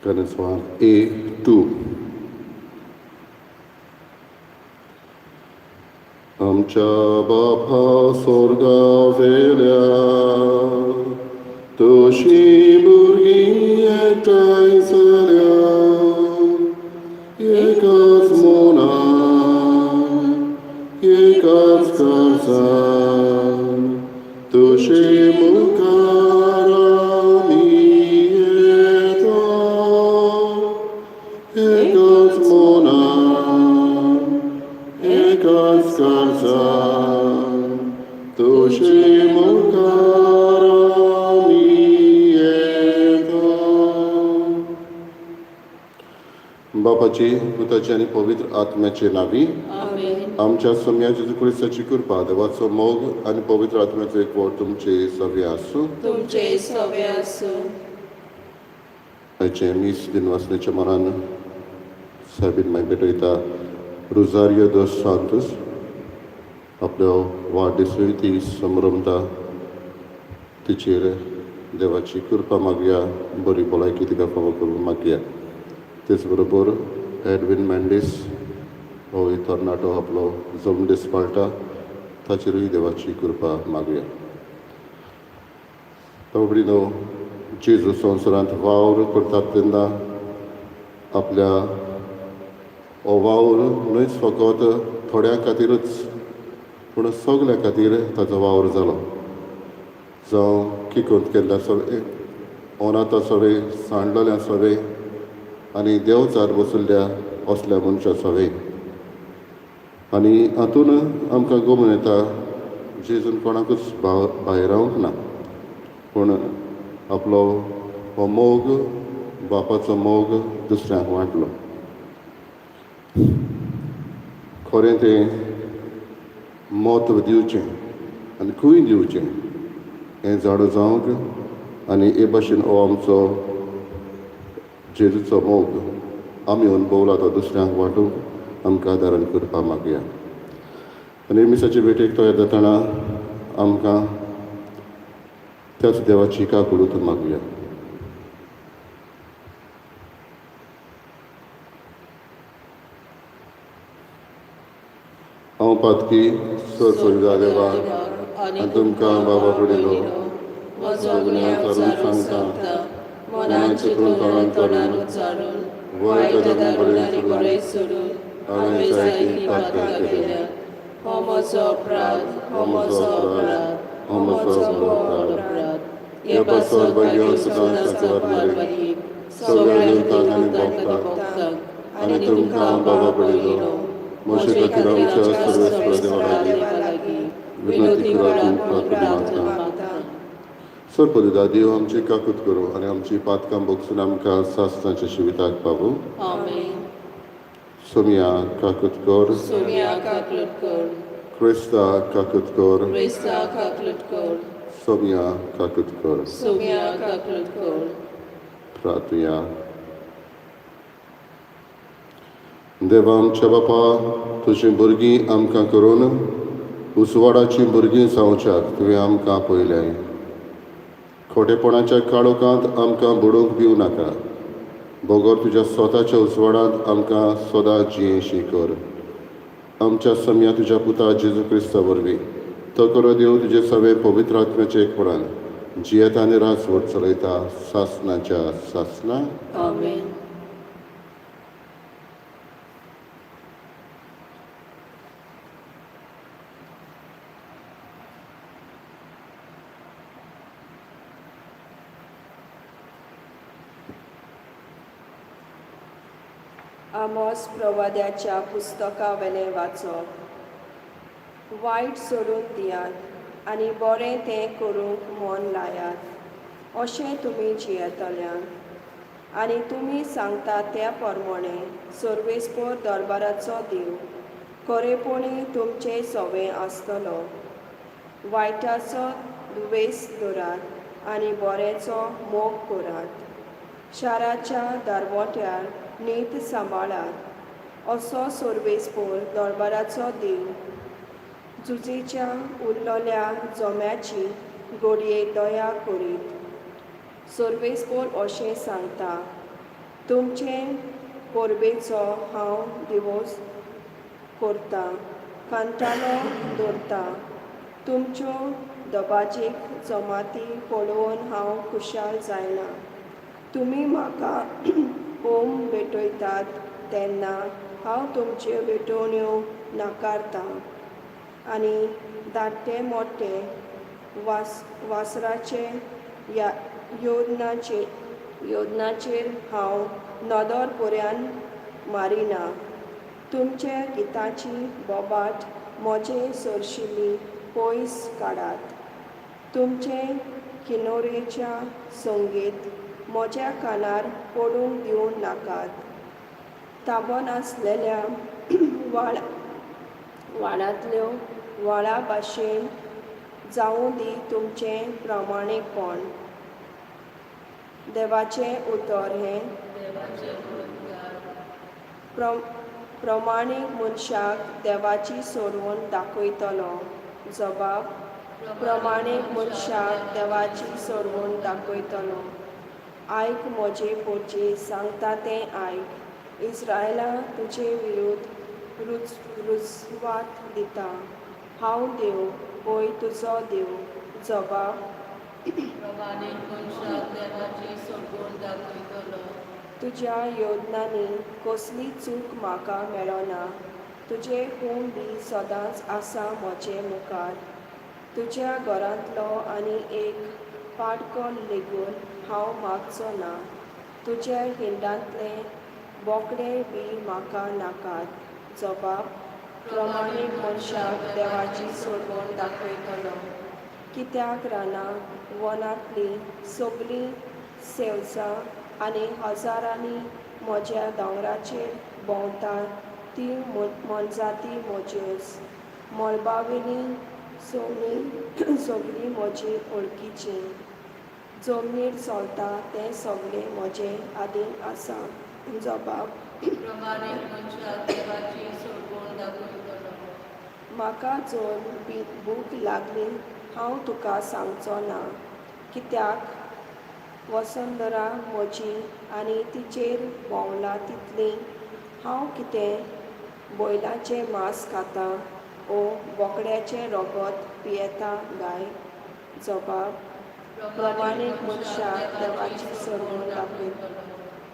Gannetswan A2. आमच्या बापा स्वर्गा वेल्या तशी भुरगीं एकठांय जाल्या एकाच मोनान एकाच काळजान तशे मुखार आमी येता एकाच मोनान एकाच काळजान तशे मुखार आमी येता. बापाची पुताची आनी पवित्र आत्म्याचे नावी आमच्या सम्या जेजू क्रिस्ताची कृपा देवाचो मोग आनी पवित्र आत्म्याचो एकवट तुमचे सव्य आसूं. आयचे मीस दिन वासनेच्या मनान सायबीन मागीर भेटयता रोजारियो दोस सांतोस आपलो वाडदिसूय ती संभ्रमता तिचेर देवाची कृपा मागया बरी भलायकी तिका फावो करून मागया. तेच बरोबर एडविन मेंडीस हो तरणाटो आपलो जल्म दीस पाळटा ताचेरूय देवाची कृपा मागया. बाबडीनो जेजू संवसारांत वावर करतात तेन्ना आपल्या हो वावर न्हयच फकत थोड्यां खातीरच पूण सगल्या खातीर ताचो वावर जालो. जावं किकोंत केल्ल्या सवे अनाथ सवे सांडलेल्या सवे आनी देवचार बसयल्ल्या असल्या मनशा सवे. आनी हातून आमकां गमून येता जेजून कोणाकूच भायर रावंक ना पूण आपलो हो मोग बापाचो मोग दुसऱ्यांक वांटलो. खरें तें म्हत्व दिवचें आनी खंय दिवचें हें जाणो जावंक आनी हे भाशेन हो आमचो जेजूचो मोग आमी अनुभवला तो दुसऱ्यांक वांटूंक आमकां दारान करपा मागया. आनी मिसाचे भेटेक तयार जातना आमकां त्याच देवाची काकूळट मागया. हांव पातकी सरसोविदा देवा आनी तुमकां बाबा पडिलो म्हजो गुन्यांव करून सांगता मनाचे करून तोंडान काडून वायट आनी बरें सोडून हांवें जायतीं पातकां केल्या. हो म्हजो अपराध हो म्हजो अपराध हो म्हजो व्हड अपराध. हे पासर भाग्यो सदांच सांकवार सगळ्या युद्धांत आनी भोगतांक आनी तुमकां बाबा पडिलो म्हजे खातीर आमच्या सर्वेस्पर देवा लागीं विनोती करात मागता. सरपदुदा देव आमची काकूत करूं आनी आमची पातकां भोगसून आमकां सासणाच्या शिविताक पावूं. सोमिया काकूत कर क्रिस्ता काकूत कर सोमिया काकूत कर. प्रार्थया. देवा आमच्या बापा तुजीं भुरगीं आमकां करून उसवाडाची भुरगीं जावच्याक तुवें आमकां पळयल्याय. खोटेपणाच्या काळोखांत आमकां बुडोवंक दिवं नाका. बोगोर तुज्या स्वताच्या उसवाडांत आमकां सदां जियेशी कर. आमच्या सम्या तुज्या पुता जेजू क्रिस्ता वरवीं तो करो देव तुजे सवे पवित्र आत्म्याचे एकपणान जियेत आनी रासवट चलयता सासणाच्या सासणां. आमोस प्रवाद्याच्या पुस्तका वेलें वाचप. वायट सोडून दियात आनी बरें तें करूंक मन लायात अशें तुमी जियेतल्यान. आनी तुमी सांगता त्या प्रमाणे सर्वेस्पर दरबाराचो देव खरेपणी तुमचे सवें आसतलो. वायटाचो दुवेस धरात आनी बरेचो मोग करात. शाराच्या दारवोट्यार नीत सांबाळात असो सर्वेस्पर दरबाराचो देव जुजेच्या उरलोल्या जोम्याची घडये दया करीत. सर्वेस्पर अशें सांगता तुमचे पोरबेचो हांव दिवोस करता, कांतालो दवरता. तुमच्यो दबाजीक जमाती पळोवन हांव खुशाल जायना. तुमी म्हाका ओम भेटयतात तेन्ना हांव तुमच्यो भेटोवण्यो नाकारतां. आनी धाकटे मोठे वासराचे योजनाचेर हांव नदर पर्यान मारिना. तुमचे गिताची बोबाट म्हजे सरशिल्ली पयस काडात. तुमचे किनोरेच्या संगीत म्हज्या कानार पडूंक दिवं नाकात. ताबोन आसलेल्या वाड्यांतल्यो व्हाळा भाशेन जावं दी तुमचें प्रामाणीकपण. देवाचें उतर हें प्रमाणीक मनशाक देवाची सोडवण दाखयतलो. जबाब: प्रमाणीक मनशाक देवाची सोडवण दाखयतलो. आयक म्हजे पोरचे सांगता तें आयक. इस्रायला तुजे विरुद्ध रुजवात दिता. हांव देव, पळय तुजो देव. जबाब: प्रमाणीक मनशाक देवाची सोडवण दाखयतलो. तुज्या योजनांनी कसली चूक म्हाका मेळना. तुजे खूण बी सदांच आसा म्हजे मुखार. तुज्या घरांतलो आनी एक पाडको लेगून हांव मागचो ना. तुज्या हिंडांतले बोकडे बी म्हाका नाकात. जबाब: प्रमाणीक मनशाक देवाची सोडवण दाखयतलो. कित्याक रानां वनांतलीं सगळीं सेवसां आनी हजारांनी म्हज्या दोंगराचेर भोंवतात तीं मनजाती म्हज्योच. मळबावेलीं सगळीं म्हजी वळखीचीं. जमनीर चलता तें सगळें म्हजे आदीन आसा. जबाब: प्रमाणीक मनशाक देवाची सोडवण दाखयतलो. म्हाका जर भूक लागली हांव तुका सांगचो ना. कित्याक वसुंधरा म्हजी आनी तिचेर भोंवला तितलीं. हांव कितें बैलाचें मांस खाता ओ बोकड्याचें रगत पियेता गाय. जबाब: प्रमाणीक मनशाक देवाची सोडवण दाखयतलो.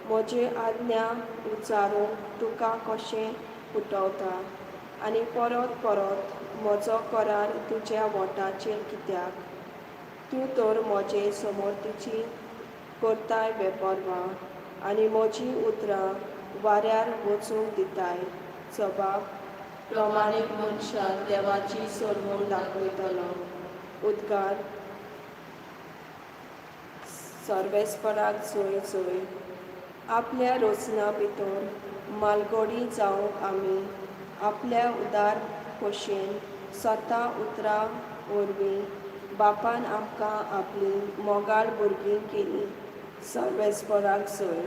म्हजे आज्ञा उच्चारूंक तुका कशें फुटवता आनी परत परत म्हजो करार तुज्या ओंठाचेर कित्याक? तूं तर म्हजे समर्थीची करताय बेपरवा आनी म्हजी उतरां वाऱ्यार वचूंक दिताय. जबाब: प्रमाणीक मनशाक देवाची सोडवण दाखयतलो. उद्गार सर्वेस्पराक जय जय. आपल्या रोजना भितर मालगडी जावंक आमी आपल्या उदार खोशेन स्वता उतरां वरवीं बापान आमकां आपली मोगाळ भुरगीं केलीं. सर्वेस्पराक जय.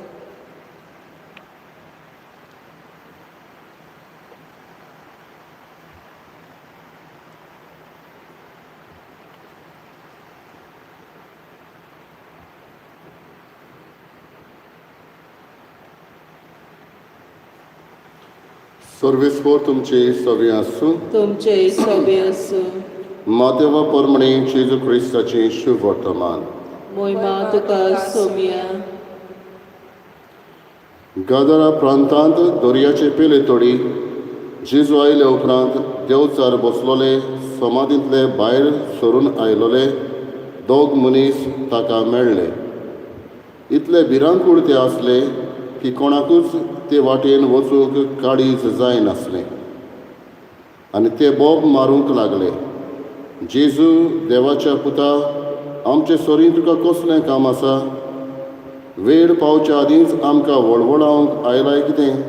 सर्वेस्पर तुमचे सवे आसूं. तुमचे सोबे आसूं. मातेवा परमणे जेजू क्रिस्ताचें शुभ वर्तमान. मोहिमा तुका सोमिया. गादारा प्रांतांत दर्याचे पेले तोडी जेजू आयले उपरांत देवचार बसलोले समाधींतले भायर सरून आयलोले दोग मनीस ताका मेळ्ळे. इतले भिरांकूळ ते आसले की कोणाकूच ते वाटेन वचूंक काळीज जायनासलें. आनी ते बोब मारूंक लागले, जेजू देवाच्या पुता, आमचे सोरीं तुका कसलें काम आसा? वेळ पावच्या आदींच आमकां वळवळावंक आयलाय कितें?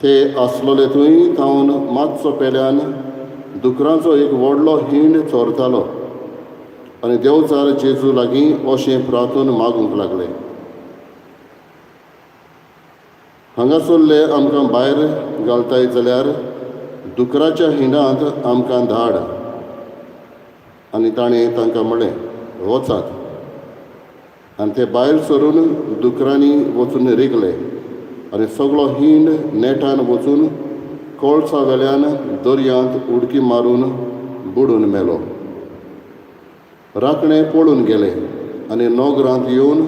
ते आसलोले थंय थावन मातसो पेल्यान दुकरांचो एक व्हडलो हिंड चोरतालो आनी देवचार जेजू लागीं अशें प्रार्थून मागूंक लागले, हांगासरले आमकां भायर घालताय जाल्यार दुकराच्या हिंडांत आमकां धाड. आनी ताणें तांकां म्हळें, वचात. आनी ते भायर सरून दुकरांनी वचून रिगले आनी सगळो हिंड नेटान वचून कोळसा वेल्यान दर्यांत उडकी मारून बुडून मेलो. राखणे पळून गेले आनी नोगरांत येवन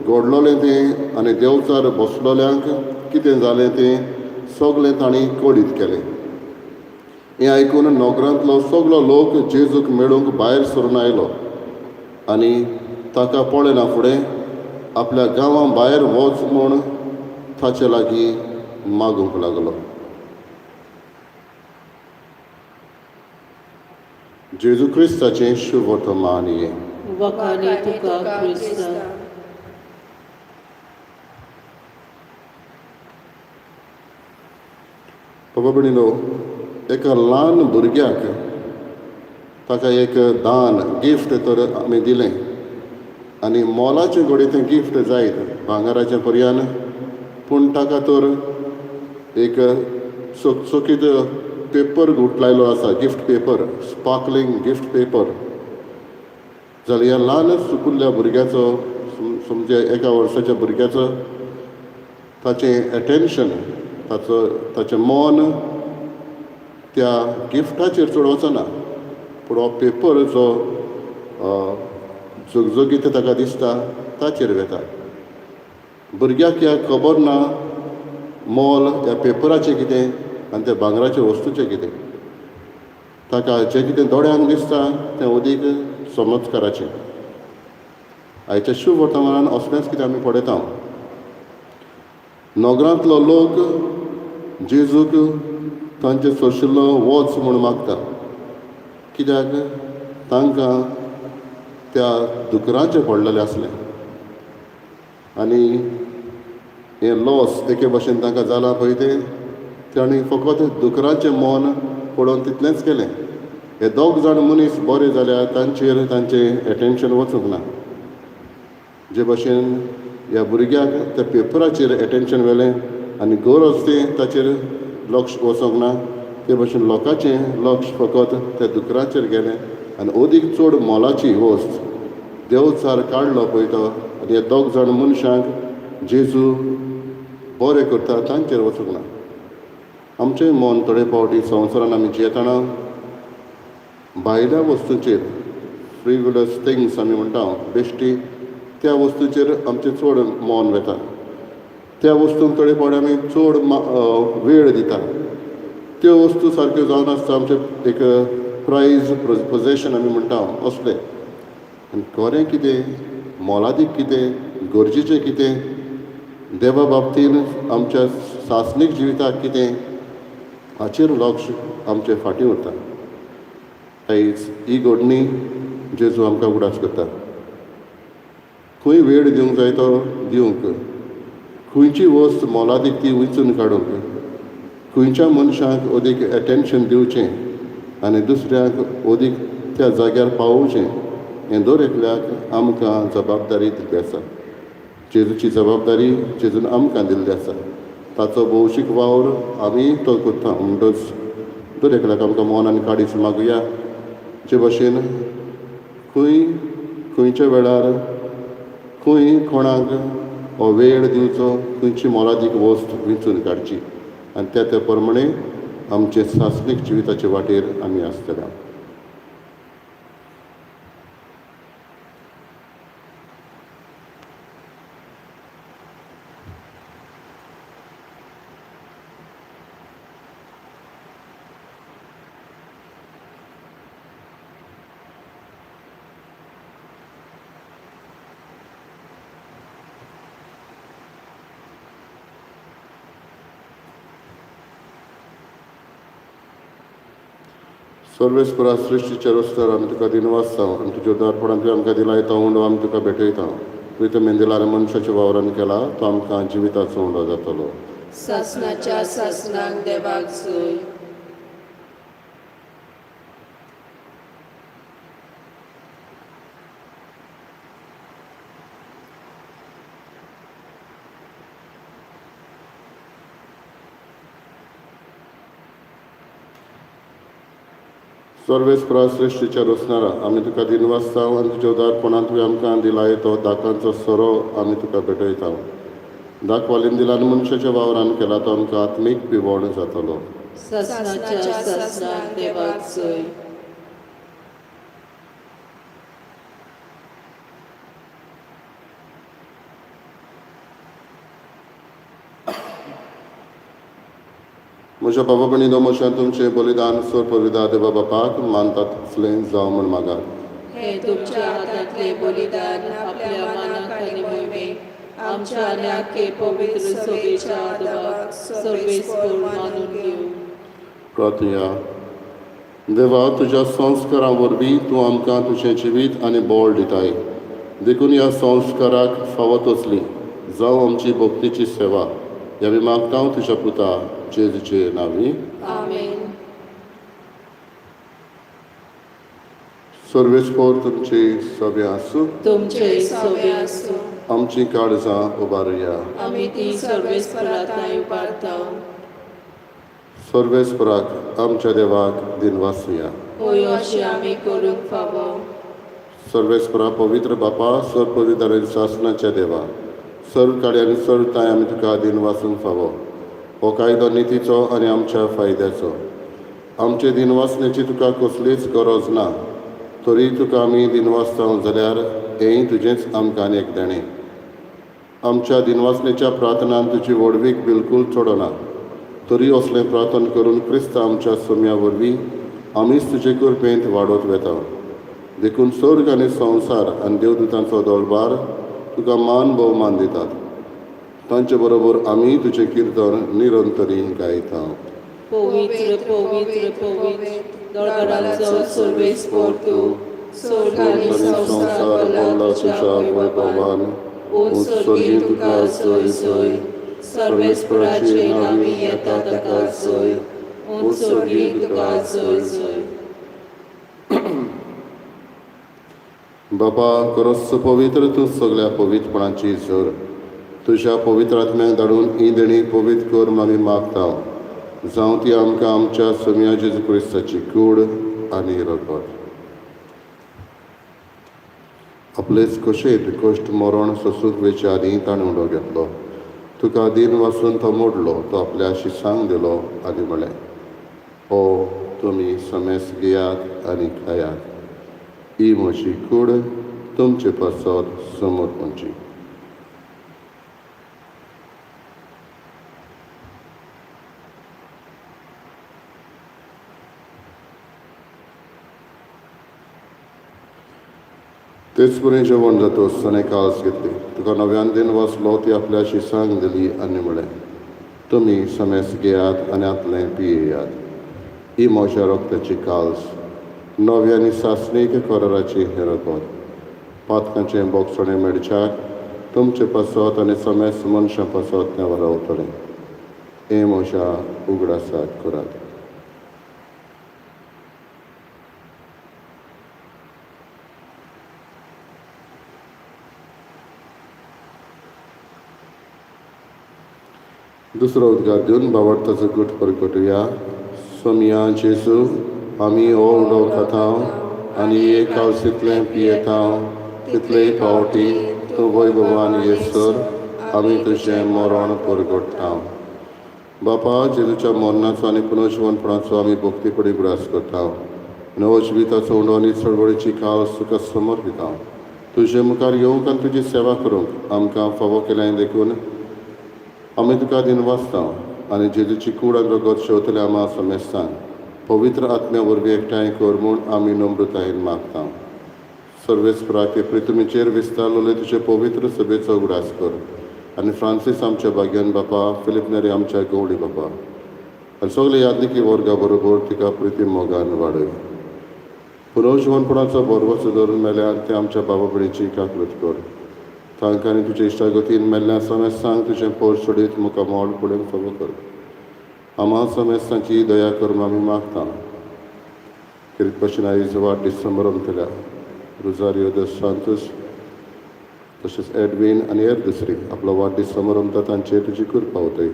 घडलोलें तें आनी देंवचार बसलोल्यांक कितें जालें तें सगलें तांणी कळीत केलें. हें आयकून नोगरांतलो सगलो लोक जेजूक मेळूंक भायर सरून आयलो आनी ताका पळयना फुडें आपल्या गांवां भायर वच म्हूण ताचे लागीं मागूंक लागलो. जेजू क्रिस्ताचें शुभ वर्तमान हे. वखाणी तुका क्रिस्त. बाबा भयणीनो, एका ल्हान भुरग्याक ताका एक दान गिफ्ट तर आमी दिलें आनी मोलाचें घडये तें गिफ्ट जायत भांगाराच्या पर्यान, पूण ताका तर एक चकचकीत पेपर गुठलायलो आसा, gift paper, sparkling gift paper. जाल्यार ह्या ल्हान सुकुल्ल्या भुरग्याचो, समजे 1 वर्साच्या भुरग्याचो ताचें एटेन्शन, ताचें मन त्या गिफ्टाचेर चड वचना, पूण हो पेपर जो जगजगीत ताका दिसता ताचेर वेता. भुरग्याक ह्या खबर ना मोल ह्या पेपराचें कितें आनी त्या भांगराचे वस्तूचें कितें. ताका जें कितें दोळ्यांक दिसता तें अदीक चमत्काराचें. आयच्या शुभ वर्तमानान असलेंच कितें आमी पळयता. नोगरांतलो लोक जेजूक तांचे सोशिल्लो वच म्हूण मागता, कित्याक तांकां त्या दुकराचें पडलेलें आसलें आनी हें लॉस एके भशेन तांकां जालां पळय तें तांणी फकत दुकराचें मन पळोवन तितलेंच केलें. हे 2 जाण मनीस बरे जाल्यार तांचेर तांचें एटेन्शन वचूंक ना. जे भशेन ह्या भुरग्याक त्या पेपराचेर एटेन्शन वेलें आनी गरज तें ताचेर लक्ष वचोंक ना, ते भशेन लोकांचें लक्ष फकत त्या दुकराचेर गेलें आनी अदीक चड मोलाची वस्त देंवचार काडलो पळय तो, आनी हे 2 जाण मनशांक जेजू बरें करता तांचेर वचूंक ना. आमचें मन थोडे फावटी संवसारान आमी जियेतना भायल्या वस्तूंचेर, फ्रिवलस थिंग्स आमी म्हणटा बेश्टी, त्या वस्तूंचेर आमचें चड मन वेता. त्या वस्तूंक थोडे फावटी आमी चड वेळ दिता. त्यो वस्तू सारक्यो जावन आसता आमचे एक प्रायज पोजेशन आमी म्हणटा असले. आनी खरें कितें, मोलादीक कितें, गरजेचें कितें, देवा बाबतीन आमच्या सासणीक जिविताक कितें, हाचेर लक्ष आमचें फाटीं उरता. आयज ही घडणी जेजू आमकां उगडास करता. खंय वेळ दिवंक जाय तो दिवंक, खंयची वस्त मोलादीक ती वेंचून काडूंक, खंयच्या मनशाक अदीक एटेन्शन दिवचें आनी दुसऱ्याक अदीक त्या जाग्यार पावोवचें, हें दर एकल्याक आमकां जबाबदारी दिल्ली आसा. जेजूची जबाबदारी जेजून आमकां दिल्ली आसा. ताचो भौशीक वावर आमी तो करता. म्हणटच दर एकल्याक आमकां मोनान काडीच मागुया, जे भशेन खंयच्या वेळार खंय कोणाक हो वेळ दिवचो, खंयची मोलादीक वस्त वेंचून काडची, आनी त्या प्रमाणे आमचे सासणीक जिविताचे वाटेर आमी आसतले. सर्वेस्परा सृश्टीच्या रस्त्यार आमी तुका दिनवासता आनी तुज्या उदारपणान तुवें आमकां दिलाय तो उंडो आमी तुका भेटयता. तुवें तो मेंदिलार मनशाच्या वावरान केला, तो आमकां जिविताचो उंडो जातलो. सासणाच्या सासणाक देवाक सोय. सर्वेस्परा सृश्टीच्या रचणारा आमी तुका दिनवासता आनी तुज्या उदारपणान तुवें आमकां दिलाय तो दाकांचो सोरो आमी तुका भेटयता. दाखवालीन दिलान मनशाच्या वावरान केला तो आमकां आत्मीक पिवण जातलो. ससनाच्या ससनाक देवाक सोय. म्हज्या बाबा भयणीनो, म्हज्या तुमचें बलिदान सोर पविता देवा बापाक मानतात तसलें जावं म्हण मागात. हे तुमच्या हातांतले बलिदान आपल्या मानाक आनी मोहिमेक आमच्या आनी आख्खे पवित्र सभेच्या आदाराक सर्वेस्पर मानून घेवं. प्रार्थया. देवा, तुज्या संस्कारां वरवीं तूं आमकां तुजें जिवीत आनी बोळ दिताय. देखून ह्या संस्काराक फावो तसली जावं आमची भक्तीची सेवा ह्या बी मागता हांव तुज्या पुता जेजूचे नांवी. आमेन. सर्वेस्पर तुमची सभे आसूं. तुमचे सवे आसूं. आमची काळजां उबारुया. आमी ती सर्वेस्पराताय उबारता. सर्वेस्पराक आमच्या देवाक दिनवासुया. होय अशें आमी करूंक फावो. सर्वेस्परा पवित्र बापा, सर पवित्र शासनाच्या देवा, सर काळी आनी सरताय आमी तुका दिन वासूंक फावो. हो कायदो नितीचो आनी आमच्या फायद्याचो. आमचे दिनवासनेची तुका कसलीच गरज ना, तरी तुका आमी दिनवासता जाल्यार हेंय तुजेंच आमकां एक देणें. आमच्या दिनवासनेच्या प्रार्थनान तुजी वडवीक बिलकूल चोडना, तरी असलें प्रार्थना करून क्रिस्त आमच्या सोम्या वरवीं आमीच तुजे कृपेंत वाडत वेता. देखून स्वर्ग आनी संवसार आनी देवदूतांचो दळबार तुका मान भोवमान दितात. तांचे बरोबर आमी तुजें किर्तन निरंतरी गायता. पवित्र पवित्र पवित्र दळबराचो सर्वेस्पर तूं. स्वर्ग आनी संवसार भरला तुज्या वैभवान. उत्सर्गी तुका सोय सोय. सर्वेस्पराचे नांवी येता ताका सोय. उत्सर्गी तुका सोय सोय. बाबा, खरोच पवित्र तूं सगळ्या पवित्रपणाची झर. तुज्या पवित्र आत्म्याक धाडून ही देणी पवित्र कर म्हूण आमी मागता. जावं ती आमकां आमच्या सोम्या जेजू क्रिस्ताची कूड आनी रगत. आपलेच कशेंत कश्ट मरण सोसूंक वेचे आदी ताणें उडो घेतलो. तुका दिन वासून तो मोडलो, तो आपल्या शिसांक दिलो आनी म्हळें, हो तुमी समेस घेयात आनी खायात. ही म्हजी कूड तुमचे पासत समर्पणची. तेच परें जेवण जातोच ताणें काळस घेतली. तुका नव्यान दिन वाचलो ती आपल्या शिसांक दिली आनी म्हळें, तुमी समेस घेयात आनी आपलें पियेयात. ही म्हज्या रक्ताची काळस, नव्यानी सासणीक कराराची हें रगत. पातकांचें बोगसणें मेडच्याक तुमचे पासत आनी समेस मनशां पासत नेवर रावतलें. हें म्हज्या उगडासाक करात. दुसरो उद्गार दिवन बावडताचो गुट परगटुया. सोम्या जेजू, आमी हो उडो खाता आनी एक काळसींतलें पियेता. तितलेय फावटी तूं वैभवान येसर आमी तुजें मरण परगटता. बापा, जेजूच्या मरणाचो आनी पुनर्जीवनपणाचो आमी भक्तीपडी उगडास करता. नवो जिविताचो उंडो आनी चळवळीची काळस तुका समर्पिता. तुजे मुखार येवंक आनी तुजी सेवा करूंक आमकां फावो केलें देखून आमी तुका दिन वाचता आनी जेजूची कूड आनी रगत शेवतले आमा समेस्तान पवित्र आत्म्या वरवीं एकठांय कर म्हूण आमी नम्रतायेन मागता. सर्वेस्पराके प्रितुमीचेर विस्तारलेले तुजे पवित्र सभेचो उगडास कर आनी फ्रांसीस आमच्या भाग्यान बापा, फिलिप नेरी आमच्या गवळी बापा आनी सगळे यादनिकी वर्गा बरोबर तिका प्रिती मोगान वाडय. पुनर्जीवनपणाचो बरवचो धरून मेल्यार ते आमच्या बाबा भयणीची काकूत कर. तांकां आनी तुजे इश्टागतीन मेल्ल्या समेस्तांक तुजें पोर सोडीत मुखार मोल फुडें फावो कर. आमा समेस्तांची दया कर म्हूण आमी मागता. कितें भशेन आयज वाडदीस केल्या रोजारियो दे सांतोस तशेंच एडवीन आनी हेर दुसरी आपलो वाडदीस समारंभ तांचेर तुजी कृपा वतय.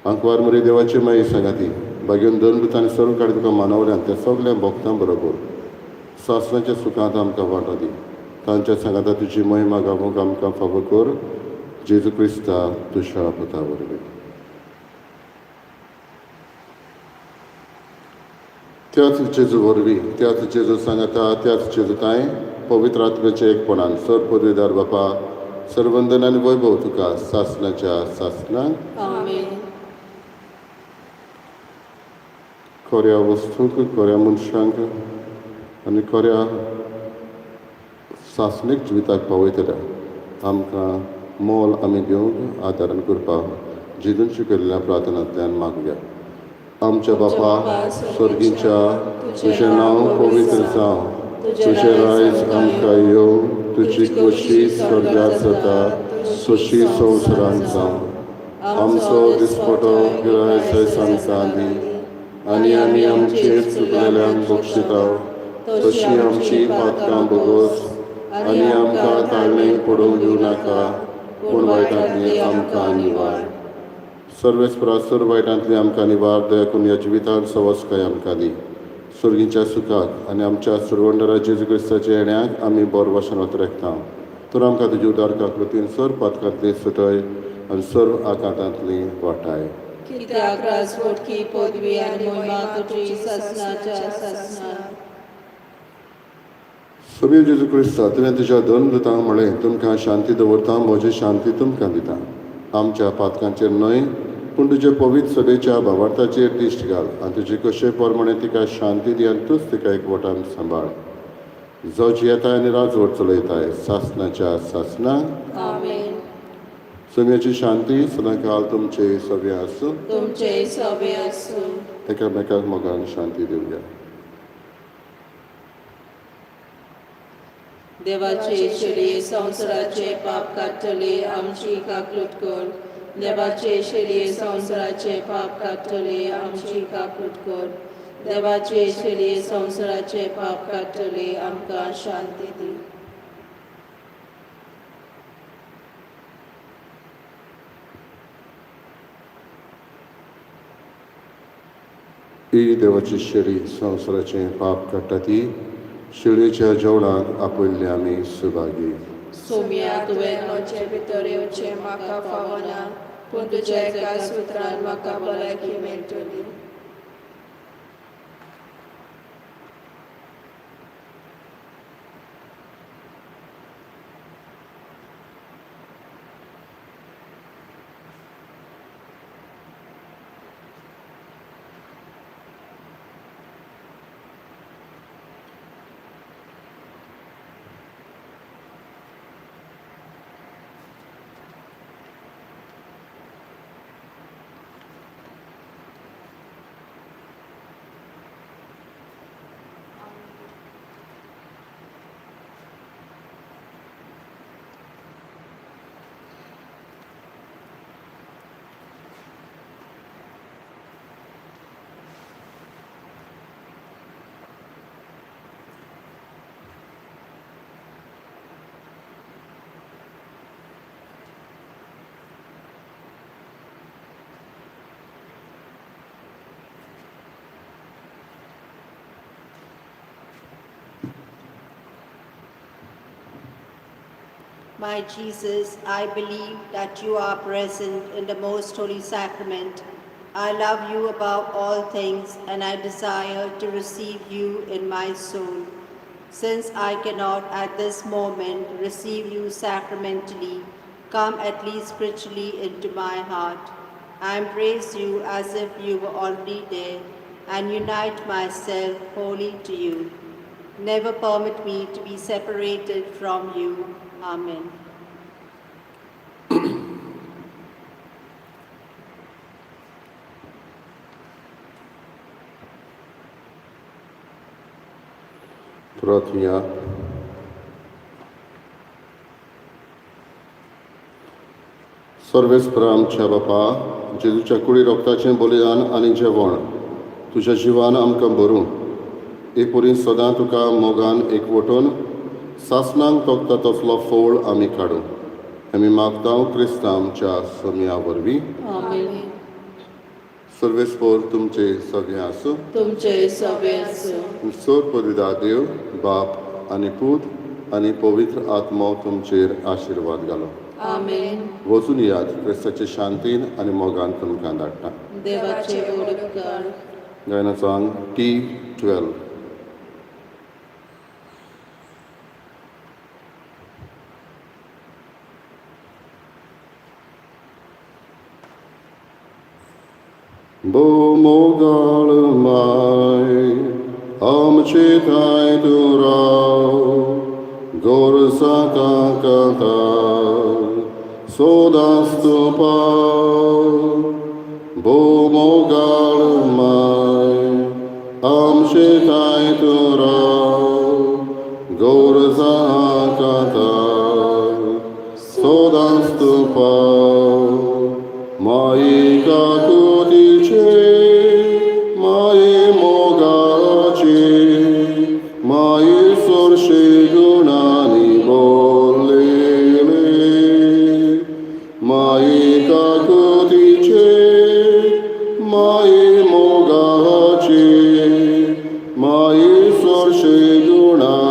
आंकवार मरे देवाची माई सांगाती बागेन दोन भुतांनी सर्व काडी तुका मानवल्यान त्या सगल्या भक्तां बरोबर सासणाच्या सुखांत आमकां वांटो दी. तांच्या सांगाता तुजी महिमा गावूंक आमकां फावो कर. जेजू क्रिस्ता तुज्या पुता वरवीं. त्याच जेजू वरवीं, त्याच जेजू सांगाता, त्याच जेजू ताय पवित्र आत्म्याच्या एकपणान सर पदवीदार बापा सर्वंदन आनी वैभव तुका सासणाच्या सासणांक आमेन. खऱ्या वस्तूंक, खऱ्या मनशांक आनी खऱ्या सासणीक जिविताक पावयतल्या आमकां मोल आमी घेवंक आदारण करपाक जेजून शिकयल्ल्या प्रार्थनांतल्यान मागया. आमच्या बापा स्वर्गीच्या तुजें नांव पवित्र जावं. तुजें रायज आमकां येवं. तुजी खोशी स्वर्गांत जाता तशी संवसारांत जावं. आमचो दिसपटो गिरायक आयज आमकां दी आनी आमी आमचेर चुकलेल्यांक बक्षिता तशी आमची पातकां बगोस आनी आमकां ताळमेक पडोवंक दिवं नाका पूण वायटांतली आमकां निवार. सर्वेस्परा सर्व वायटांतली आमकां निवार. दया करून ह्या जिवितांत सवस्काय आमकां दी. स्वर्गीच्या सुखाक आनी आमच्या सुरवंडरा जेजू क्रिस्ताच्या येण्याक आमी बरो भाशेन वतरेकता. तर आमकां तुजी उदार काकलुतीन सर्व पातकांतली सुटय आनी सर्व आकांतांतली वाटाय. कित्याक राजवटकी पदवी आनी महिमा तुजी सासणाच्या सासणान. सगळे जेजू क्रिस्ता तुवें तुज्या दोन दुतांक म्हळें तुमकां शांती दवरता, म्हजी शांती तुमकां दिता. आमच्या पातकांचेर न्हय पूण तुजे पवित्र सभेच्या भावार्थाचेर दिश्ट घाल आनी तुजे कशे प्रमाणे तिका शांती दी आनी तूंच तिका एकवटान सांबाळ. जो जियेताय आनी राजवट चलयताय सासणाच्या सासणांक आमेन. सगळ्याची शांती सदांकाल तुमचे सगळे आसूं. तुमचे सवे आसूं. एकामेकाक मोगान शांती दिवया. देवाचे शेळये संवसाराचे पाप काडटले आमची काकलूट कर. देवाचे शेळये संवसाराचे पाप काडटले आमची काकलूट कर. देवाचे शेळये संवसाराचे पाप काडटले आमकां शांती दी. ही देवाची शेळी संवसाराचे पाप काडटा ती शेळयेच्या जेवणाक आपयल्ले आमी सुभागी. सोम्या तुवें लोणचे भितर येवचें म्हाका फावना पूण तुज्या एका सुत्रान म्हाका भलायकी मेळटली. My Jesus, I believe that you are present in the most holy sacrament. I love you above all things and I desire to receive you in my soul. Since I cannot at this moment receive you sacramentally, come at least spiritually into my heart. I embrace you as if you were already there and unite myself wholly to you. Never permit me to be separated from you. Amen. प्रार्थना. सर्वेस्परा आमच्या बापा, जेजूच्या कुडी रोगताचें बलिदान आनी जेवण तुज्या जिवान आमकां भरूं हे पुरी सदां तुका मोगान एकवटून सासणांक तोखता तसलो फोळ आमी काडूं. आमी मागता क्रिस्तांव आमच्या सोम्या वरवीं. आमेन. सर्वेस्पोर तुमचे सगळे आसूं तुमचे सवे आसूं सोर परिदा देव बाप आनी पूत आनी पवित्र आत्मो तुमचेर आशिर्वाद घालो आमेन. वचून यात क्रिस्ताचे शांतीन आनी मोगान तुमकां धाडटा देवाचे गोड उपकार. गायना song T12. Bo mogal mai, amche tai tu rao, gor saka kata, sodas tu pao. Bo mogal mai, amche tai tu rao, gor saka kata, sodas tu pao. Mai kakutice, mai mogace, mai sorșe gunani bolele. Mai kakutice, mai mogace, mai sorșe gunani